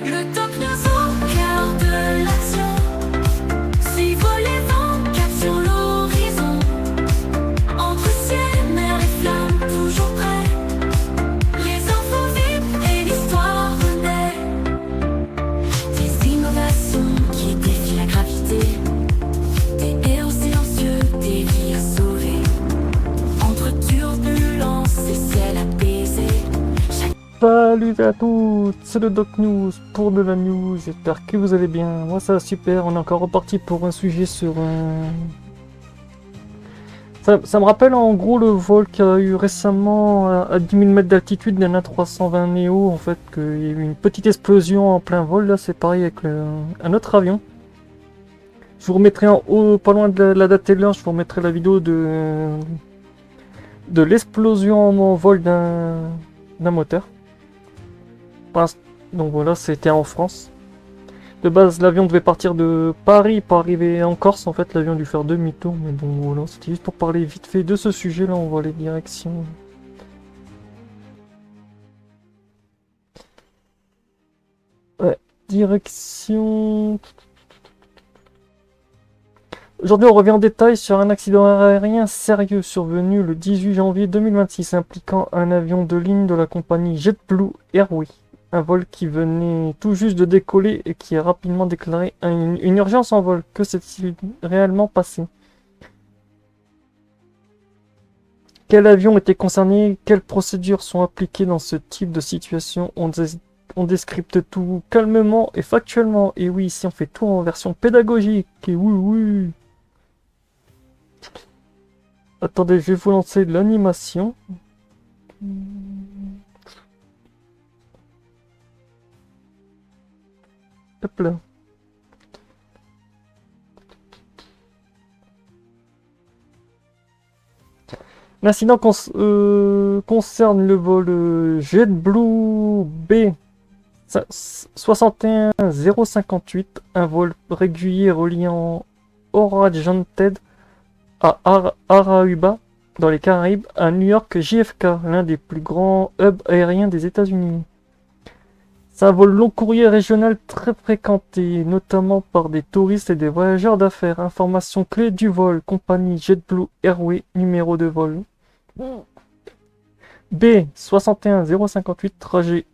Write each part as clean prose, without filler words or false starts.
Le top nous au cœur de l'action. Suivre les vents, cap sur l'horizon. Entre ciel, mer et flammes, toujours prêts. Les infos vives et l'histoire renaît. Des innovations qui défient la gravité. Des héros silencieux, des vies à sauver. Entre turbulences et ciel apaisé. Salut à tous, c'est le Doc News pour de la news, j'espère que vous allez bien. Moi ça va super, on est encore reparti pour un sujet sur Ça me rappelle en gros le vol qu'il y a eu récemment à 10 000 mètres d'altitude d'un A320 Neo, en fait, qu'il y a eu une petite explosion en plein vol, là c'est pareil avec un autre avion. Je vous remettrai en haut, pas loin de la date et l'heure, je vous remettrai la vidéo de l'explosion en vol d'un moteur. Donc voilà, c'était en France. De base, l'avion devait partir de Paris pour arriver en Corse. En fait, l'avion a dû faire demi-tour. Mais bon, voilà, c'était juste pour parler vite fait de ce sujet-là. On voit les directions. Ouais, direction... Aujourd'hui, on revient en détail sur un accident aérien sérieux survenu le 18 janvier 2026 impliquant un avion de ligne de la compagnie JetBlue Airways. Un vol qui venait tout juste de décoller et qui a rapidement déclaré une urgence en vol. Que s'est-il réellement passé? Quel avion était concerné? Quelles procédures sont appliquées dans ce type de situation? On descripte tout calmement et factuellement. Et oui, ici on fait tout en version pédagogique. Et oui, oui. Attendez, je vais vous lancer l'animation. Hop là. L'incident concerne le vol JetBlue B 61058, un vol régulier reliant Orient-Ted à Aruba, dans les Caraïbes, à New York JFK, l'un des plus grands hubs aériens des États-Unis. C'est un vol long courrier régional très fréquenté, notamment par des touristes et des voyageurs d'affaires. Information clé du vol, compagnie JetBlue Airways, numéro de vol B 61058, trajet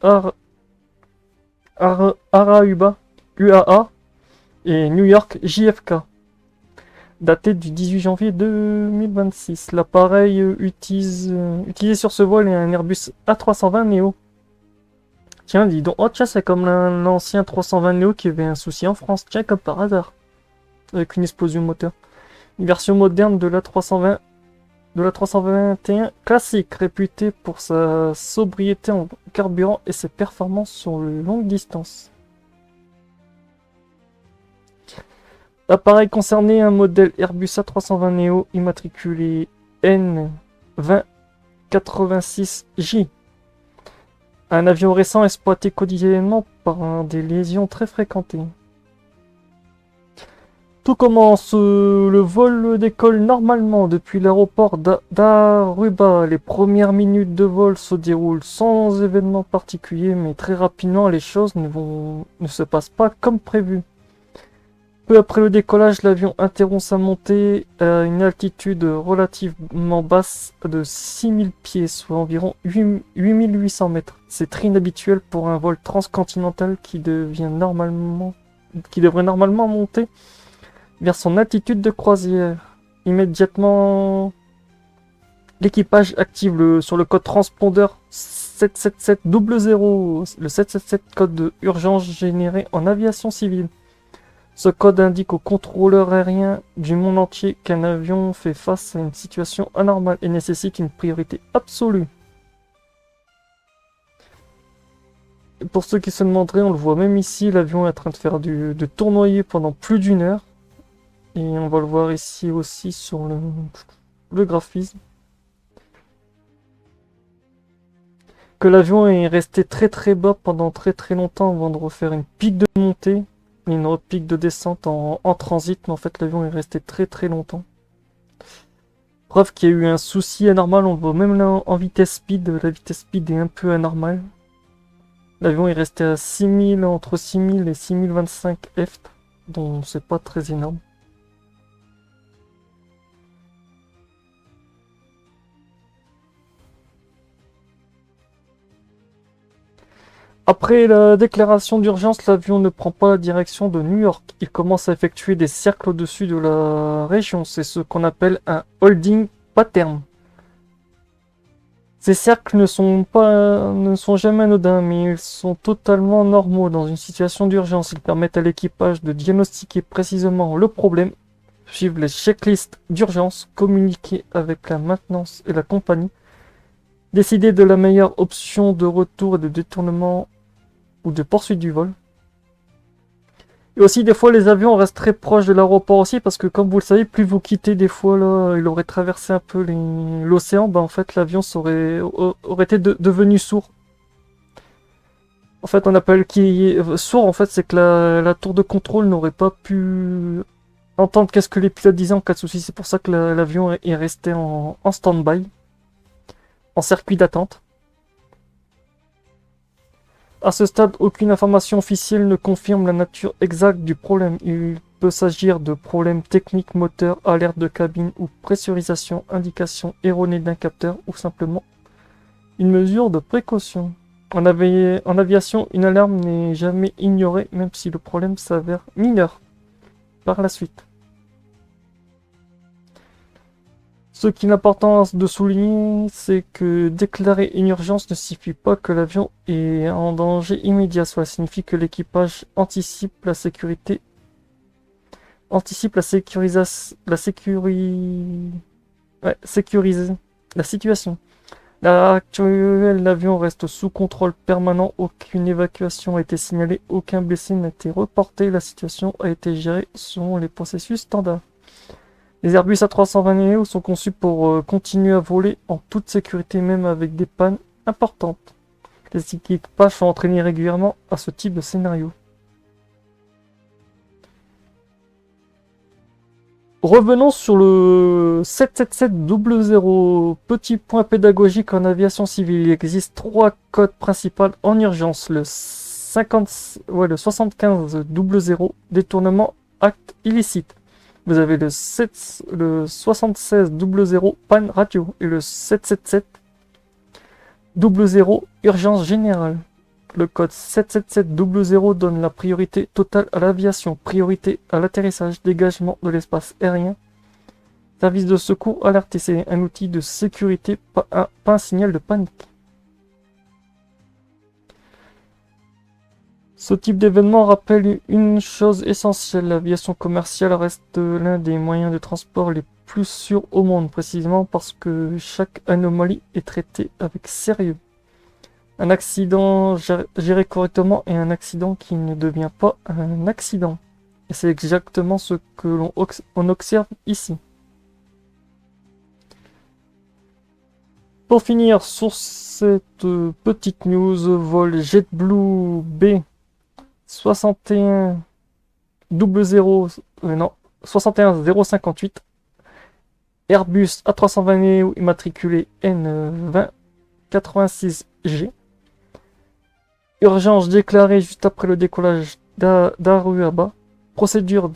Aruba, UAA, et New York JFK. Daté du 18 janvier 2026. L'appareil utilisé sur ce vol est un Airbus A320 Neo. Tiens, dis donc. Oh, tiens, c'est comme l'ancien 320 Neo qui avait un souci en France. Tiens, comme par hasard. Avec une explosion moteur. Une version moderne de la 321 classique, réputée pour sa sobriété en carburant et ses performances sur de longues distances. L'appareil concerné, un modèle Airbus A320 Neo immatriculé N2086J. Un avion récent exploité quotidiennement par des lésions très fréquentées. Tout commence, le vol décolle normalement depuis l'aéroport d'Aruba. Les premières minutes de vol se déroulent sans événement particulier, mais très rapidement les choses ne se passent pas comme prévu. Peu après le décollage, l'avion interrompt sa montée à une altitude relativement basse de 6000 pieds, soit environ 8800 mètres. C'est très inhabituel pour un vol transcontinental qui devrait normalement monter vers son altitude de croisière. Immédiatement, l'équipage active sur le code transpondeur 77700, le 777 code de urgence généré en aviation civile. Ce code indique aux contrôleurs aériens du monde entier qu'un avion fait face à une situation anormale et nécessite une priorité absolue. Et pour ceux qui se demanderaient, on le voit même ici, l'avion est en train de faire de tournoyer pendant plus d'1 heure. Et on va le voir ici aussi sur le graphisme. Que l'avion est resté très très bas pendant très très longtemps avant de refaire une pique de montée. Une pique de descente en transit, mais en fait l'avion est resté très très longtemps. Preuve qu'il y a eu un souci anormal, on le voit même là en vitesse speed, la vitesse speed est un peu anormale. L'avion est resté à 6000, entre 6000 et 6025 heft, donc c'est pas très énorme. Après la déclaration d'urgence, l'avion ne prend pas la direction de New York. Il commence à effectuer des cercles au-dessus de la région. C'est ce qu'on appelle un holding pattern. Ces cercles ne sont jamais anodins, mais ils sont totalement normaux dans une situation d'urgence. Ils permettent à l'équipage de diagnostiquer précisément le problème, suivre les checklists d'urgence, communiquer avec la maintenance et la compagnie, décider de la meilleure option de retour et de détournement ou de poursuite du vol. Et aussi, des fois, les avions restent très proches de l'aéroport aussi, parce que comme vous le savez, plus vous quittez des fois, là, il aurait traversé un peu l'océan, en fait, l'avion aurait été devenu sourd. En fait, on appelle sourd, en fait, c'est que la tour de contrôle n'aurait pas pu entendre qu'est-ce que les pilotes disaient en cas de souci. C'est pour ça que l'avion est resté en stand-by, en circuit d'attente. À ce stade, aucune information officielle ne confirme la nature exacte du problème. Il peut s'agir de problèmes techniques moteurs, alerte de cabine ou pressurisation, indication erronée d'un capteur ou simplement une mesure de précaution. En aviation, une alarme n'est jamais ignorée même si le problème s'avère mineur par la suite. Ce qui est important de souligner, c'est que déclarer une urgence ne signifie pas que l'avion est en danger immédiat. Cela signifie que l'équipage anticipe la sécurité, sécurise la situation. À l'heure actuelle, l'avion reste sous contrôle permanent. Aucune évacuation a été signalée, aucun blessé n'a été reporté. La situation a été gérée selon les processus standards. Les Airbus A320neo sont conçus pour continuer à voler en toute sécurité, même avec des pannes importantes. Les équipages sont entraînés régulièrement à ce type de scénario. Revenons sur le 777-00. Petit point pédagogique en aviation civile. Il existe 3 codes principaux en urgence. Le 75-00, détournement, acte illicite. Vous avez le 76-00, panne radio. Et le 777-00, urgence générale. Le code 777-00 donne la priorité totale à l'aviation, priorité à l'atterrissage, dégagement de l'espace aérien, service de secours alerté. C'est un outil de sécurité, pas un signal de panique. Ce type d'événement rappelle une chose essentielle, l'aviation commerciale reste l'un des moyens de transport les plus sûrs au monde, précisément parce que chaque anomalie est traitée avec sérieux. Un accident géré correctement est un accident qui ne devient pas un accident. Et c'est exactement ce que l'on observe ici. Pour finir sur cette petite news, vol JetBlue B 61058, Airbus A320neo immatriculé N2086G. Urgence déclarée juste après le décollage d'Aruba. Procédure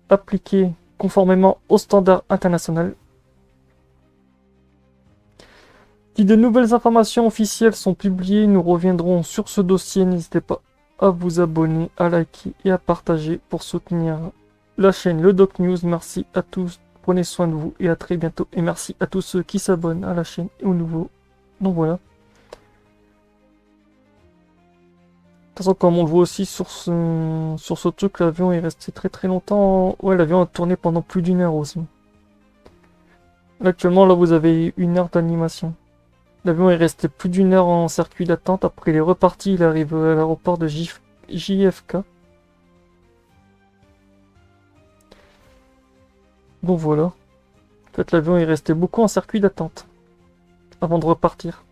appliquée conformément aux standards internationaux. Si de nouvelles informations officielles sont publiées, nous reviendrons sur ce dossier. N'hésitez pas à vous abonner, à liker et à partager pour soutenir la chaîne Le Doc News. Merci à tous, prenez soin de vous et à très bientôt. Et merci à tous ceux qui s'abonnent à la chaîne et aux nouveaux. Donc voilà. De toute façon, comme on le voit aussi sur ce truc, l'avion est resté très très longtemps. Ouais, l'avion a tourné pendant plus d'une heure aussi. Là, actuellement, là, vous avez 1 heure d'animation. L'avion est resté plus d'1 heure en circuit d'attente. Après, il est reparti. Il arrive à l'aéroport de JFK. Bon, voilà. En fait, l'avion est resté beaucoup en circuit d'attente avant de repartir.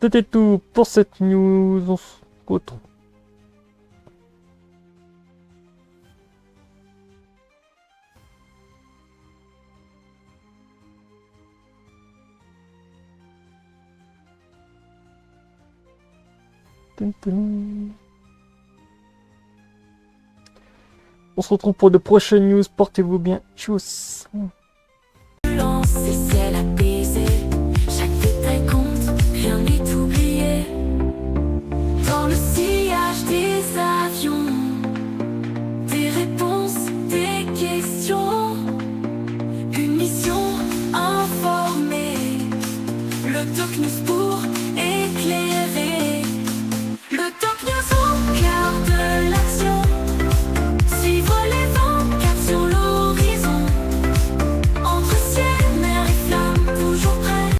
C'était tout pour cette news. On se retrouve. On se retrouve pour de prochaines news. Portez-vous bien. Tchuss. C'est